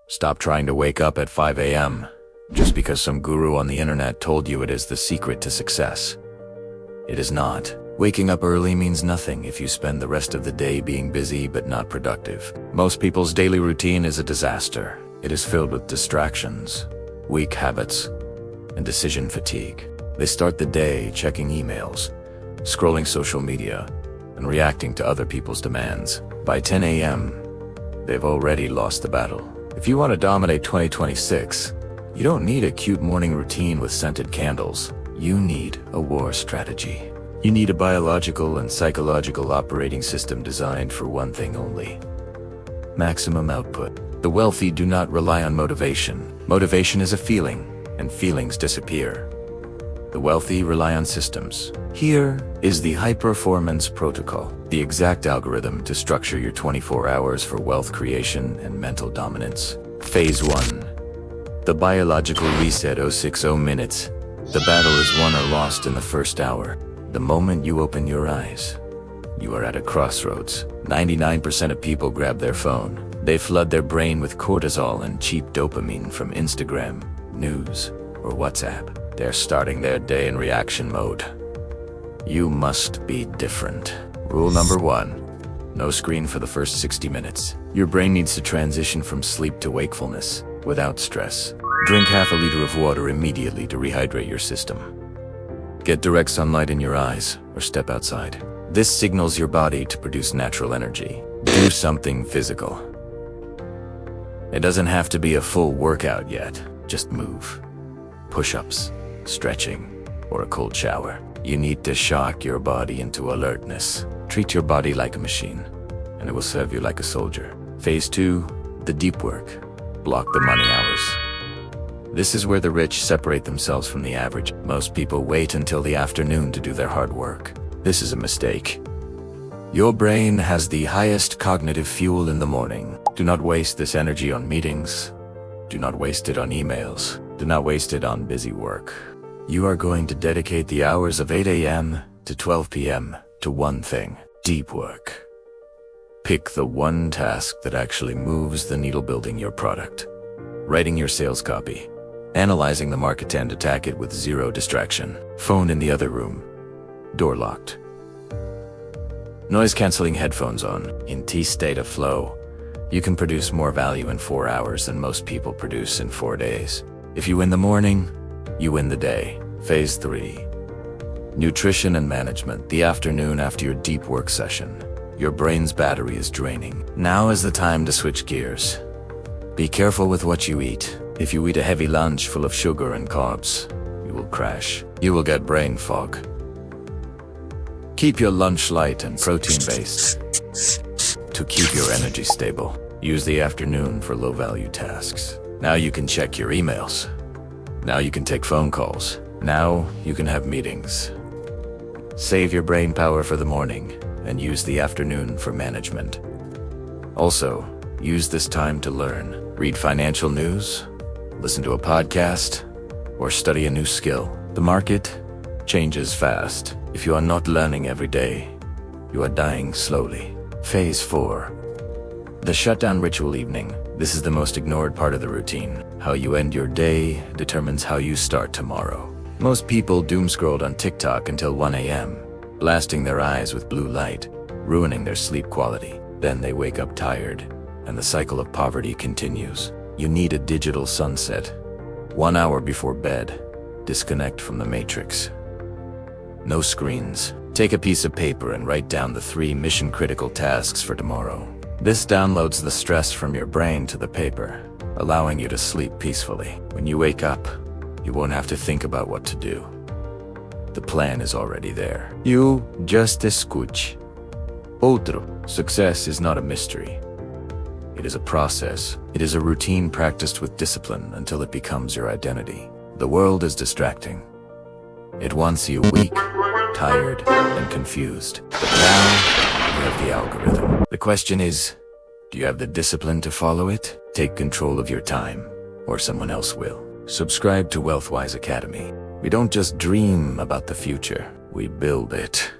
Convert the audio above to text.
Stop trying to wake up at 5 a.m. just because some guru on the internet told you it is the secret to success. It is not. Waking up early means nothing if you spend the rest of the day being busy but not productive. Most people's daily routine is a disaster. It is filled with distractions, weak habits, and decision fatigue. They start the day checking emails, scrolling social media, and reacting to other people's demands. By 10 a.m., they've already lost the battle. If you want to dominate 2026, you don't need a cute morning routine with scented candles. You need a war strategy. You need a biological and psychological operating system designed for one thing only: maximum output. The wealthy do not rely on motivation. Motivation is a feeling, and feelings disappear. The wealthy rely on systems. Here is the high-performance protocol, the exact algorithm to structure your 24 hours for wealth creation and mental dominance. Phase 1. The biological reset. 060 minutes. The battle is won or lost in the first hour. The moment you open your eyes, you are at a crossroads. 99% of people grab their phone. They flood their brain with cortisol and cheap dopamine from Instagram, news, or WhatsApp. They're starting their day in reaction mode. You must be different. Rule number 1. No screen for the first 60 minutes. Your brain needs to transition from sleep to wakefulness without stress. Drink half a liter of water immediately to rehydrate your system. Get direct sunlight in your eyes or step outside. This signals your body to produce natural energy. Do something physical. It doesn't have to be a full workout yet. Just move. Push-ups, stretching, or a cold shower. You need to shock your body into alertness. Treat your body like a machine, and it will serve you like a soldier. Phase 2, the deep work. Block the money hours. This is where the rich separate themselves from the average. Most people wait until the afternoon to do their hard work. This is a mistake. Your brain has the highest cognitive fuel in the morning. Do not waste this energy on meetings. Do not waste it on emails. Do not waste it on busy work. You are going to dedicate the hours of 8 a.m. to 12 p.m. to one thing: deep work. Pick the one task that actually moves the needle. Building your product, writing your sales copy, analyzing the market, and attack it with zero distraction. Phone in the other room, door locked. Noise-canceling headphones on. In state of flow, you can produce more value in 4 hours than most people produce in 4 days. If you win the morning, you win the day. Phase 3. Nutrition and management. The afternoon after your deep work session. Your brain's battery is draining. Now is the time to switch gears. Be careful with what you eat. If you eat a heavy lunch full of sugar and carbs, you will crash. You will get brain fog. Keep your lunch light and protein-based to keep your energy stable. Use the afternoon for low-value tasks. Now you can check your emails. Now you can take phone calls. Now you can have meetings. Save your brain power for the morning and use the afternoon for management. Also, use this time to learn. Read financial news, listen to a podcast, or study a new skill. The market changes fast. If you are not learning every day, you are dying slowly. Phase 4. The shutdown ritual. Evening. This is the most ignored part of the routine. How you end your day determines how you start tomorrow. Most people doom-scrolled on TikTok until 1 a.m., blasting their eyes with blue light, ruining their sleep quality. Then they wake up tired, and the cycle of poverty continues. You need a digital sunset. 1 hour before bed, disconnect from the matrix. No screens. Take a piece of paper and write down the 3 mission-critical tasks for tomorrow. This downloads the stress from your brain to the paper, allowing you to sleep peacefully. When you wake up, you won't have to think about what to do. The plan is already there. You just escuche. Outro. Success is not a mystery. It is a process. It is a routine practiced with discipline until it becomes your identity. The world is distracting. It wants you weak, tired, and confused. But now, you have the algorithm. The question is, do you have the discipline to follow it? Take control of your time, or someone else will. Subscribe to WealthWise Academy. We don't just dream about the future, we build it.